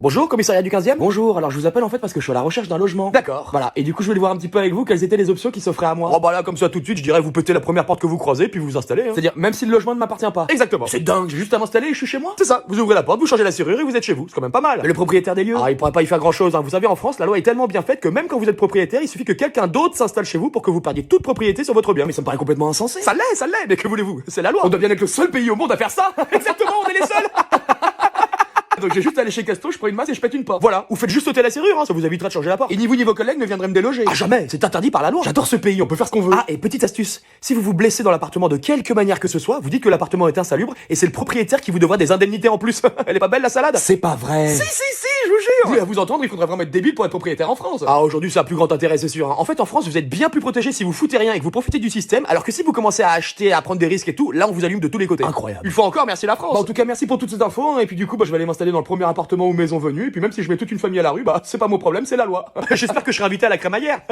Bonjour, commissariat du 15e. Bonjour, alors je vous appelle en fait parce que je suis à la recherche d'un logement. D'accord. Voilà, et du coup je voulais voir un petit peu avec vous quelles étaient les options qui s'offraient à moi. Oh bah là, comme ça tout de suite, je dirais vous pétez la première porte que vous croisez puis vous vous installez. C'est-à-dire même si le logement ne m'appartient pas. Exactement. C'est dingue, j'ai juste à m'installer et je suis chez moi. C'est ça, vous ouvrez la porte, vous changez la serrure et vous êtes chez vous. C'est quand même pas mal. Mais le propriétaire des lieux. Ah, il pourrait pas y faire grand-chose, hein. Vous savez, en France, la loi est tellement bien faite que même quand vous êtes propriétaire, il suffit que quelqu'un d'autre s'installe chez vous pour que vous perdiez toute propriété sur votre bien. Mais ça me paraît complètement insensé. Ça l'est, mais que voulez-vous? C'est la loi. On doit bien être le seul pays au monde à faire ça. Exactement, on est les seuls. Donc j'ai juste à aller chez Casto, je prends une masse et je pète une porte. Voilà, ou faites juste sauter la serrure, hein, ça vous évitera de changer la porte. Et ni vous ni vos collègues ne viendraient me déloger. Ah jamais, c'est interdit par la loi. J'adore ce pays, on peut faire ce qu'on veut. Ah, et petite astuce, si vous vous blessez dans l'appartement de quelque manière que ce soit, vous dites que l'appartement est insalubre et c'est le propriétaire qui vous devra des indemnités en plus. Elle est pas belle la salade? C'est pas vrai. Si, je vous jure. Oui, à vous entendre, il faudrait vraiment être débile pour être propriétaire en France. Ah, aujourd'hui ça a plus grand intérêt, c'est sûr, hein. En fait, en France, vous êtes bien plus protégé si vous foutez rien et que vous profitez du système, alors que si vous commencez à acheter, à prendre des risques et tout, là on vous allume de tous les côtés. Incroyable. Une fois encore, merci la France. Bah, en tout cas, merci pour toutes ces infos, hein, et puis du coup, bah, je vais aller m'installer dans le premier appartement ou maison venue, et puis même si je mets toute une famille à la rue, bah c'est pas mon problème, c'est la loi. J'espère que je serai invité à la crémaillère.